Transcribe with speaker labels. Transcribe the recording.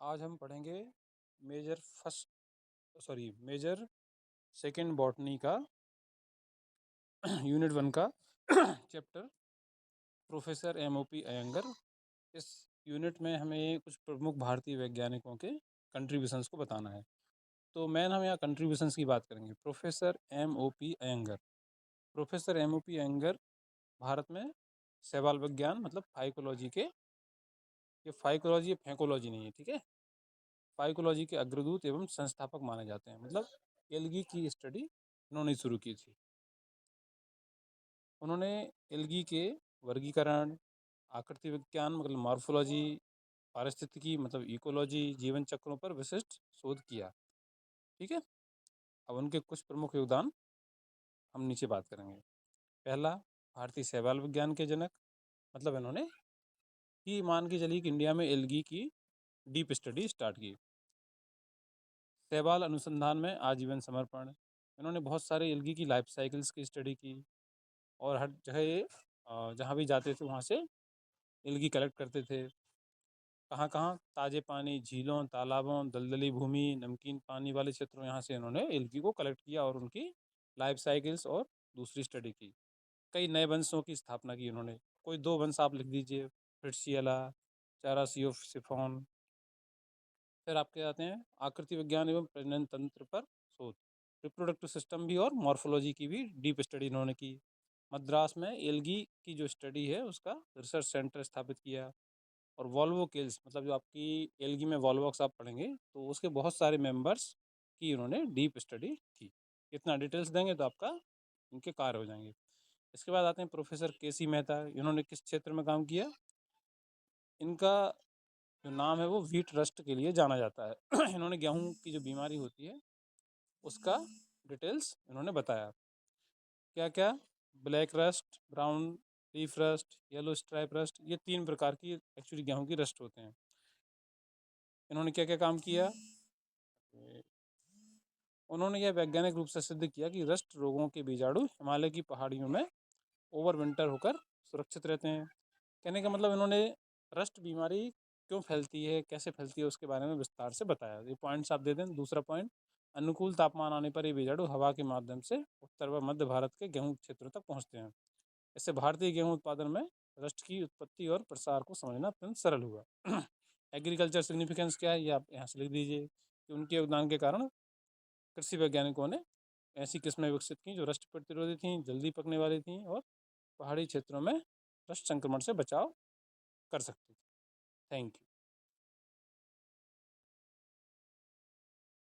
Speaker 1: आज हम पढ़ेंगे मेजर सेकेंड बॉटनी का यूनिट 1 का चैप्टर प्रोफेसर एम.ओ.पी. अयंगर। इस यूनिट में हमें कुछ प्रमुख भारतीय वैज्ञानिकों के कंट्रीब्यूशंस को बताना है। तो हम यहाँ कंट्रीब्यूशंस की बात करेंगे। Professor M O P. Iyengar. Professor M O P. Iyengar Bharat में शैवाल विज्ञान मतलब फाइकोलॉजी के, ये फाइकोलॉजी फैकोलॉजी नहीं है, ठीक है, फाइकोलॉजी के अग्रदूत एवं संस्थापक माने जाते हैं। मतलब एल्गी की स्टडी उन्होंने शुरू की थी। उन्होंने एल्गी के वर्गीकरण, आकृति विज्ञान मतलब मॉर्फोलॉजी, पारिस्थितिकी मतलब इकोलॉजी, जीवन चक्रों पर विशिष्ट शोध किया। ठीक है, अब उनके कुछ प्रमुख योगदान हम नीचे बात करेंगे। पहला, भारतीय शैवाल विज्ञान के जनक। मतलब इन्होंने ही मान के चलिए कि इंडिया में एल्गी की डीप स्टडी स्टार्ट की। शैवाल अनुसंधान में आजीवन समर्पण। इन्होंने बहुत सारे एल्गी की लाइफ साइकिल्स की स्टडी की और हर जगह ये जहाँ भी जाते थे वहाँ से एल्गी कलेक्ट करते थे। कहाँ कहाँ, ताजे पानी, झीलों, तालाबों, दलदली भूमि, नमकीन पानी वाले क्षेत्रों, यहाँ से इन्होंने एल्गी को कलेक्ट किया और उनकी लाइफ साइकिल्स और दूसरी स्टडी की। कई नए वंशों की स्थापना की उन्होंने। कोई 2 वंश आप लिख दीजिए, फ्रिट्सिएला, चारासियोसिफोन। फिर आपके आते हैं आकृति विज्ञान एवं प्रजनन तंत्र पर शोध। रिप्रोडक्टिव सिस्टम भी और मॉर्फोलॉजी की भी डीप स्टडी इन्होंने की। मद्रास में एल्गी की जो स्टडी है उसका रिसर्च सेंटर स्थापित किया। और वॉल्वो केल्स मतलब जो आपकी एल्गी में वॉल्वॉक्स आप पढ़ेंगे तो उसके बहुत सारे मेंबर्स की उन्होंने डीप स्टडी की। इतना डिटेल्स देंगे तो आपका इनके कार्य हो जाएंगे। इसके बाद आते हैं प्रोफेसर के.सी. मेहता। इन्होंने किस क्षेत्र में काम किया? इनका जो नाम है वो व्हीट रस्ट के लिए जाना जाता है। इन्होंने गेहूं की जो बीमारी होती है उसका डिटेल्स इन्होंने बताया। क्या क्या? Black rust, brown leaf rust, yellow stripe rust, ये 3 प्रकार की एक्चुअली गेहूं की रस्ट होते हैं। इन्होंने क्या क्या काम किया? उन्होंने यह वैज्ञानिक रूप से सिद्ध किया कि रस्ट रोगों के बीजाणु हिमालय की पहाड़ियों में ओवर विंटर होकर सुरक्षित रहते हैं। कहने का मतलब इन्होंने रस्ट बीमारी क्यों फैलती है, कैसे फैलती है, उसके बारे में विस्तार से बताया। ये पॉइंट्स आप दे दें। दूसरा पॉइंट, अनुकूल तापमान आने पर ये बीजाणु हवा के माध्यम से उत्तर व मध्य भारत के गेहूं क्षेत्रों तक पहुंचते हैं। इससे भारतीय गेहूं उत्पादन में रस्ट की उत्पत्ति और प्रसार को समझना अत्यंत सरल हुआ। एग्रीकल्चर सिग्निफिकेंस क्या है ये आप यहाँ से लिख दीजिए कि उनके योगदान के कारण कृषि वैज्ञानिकों ने ऐसी किस्में विकसित की जो रस्ट प्रतिरोधी थीं, जल्दी पकने वाली थीं और पहाड़ी क्षेत्रों में रस्ट संक्रमण से बचाव कर सकती थी। Thank you.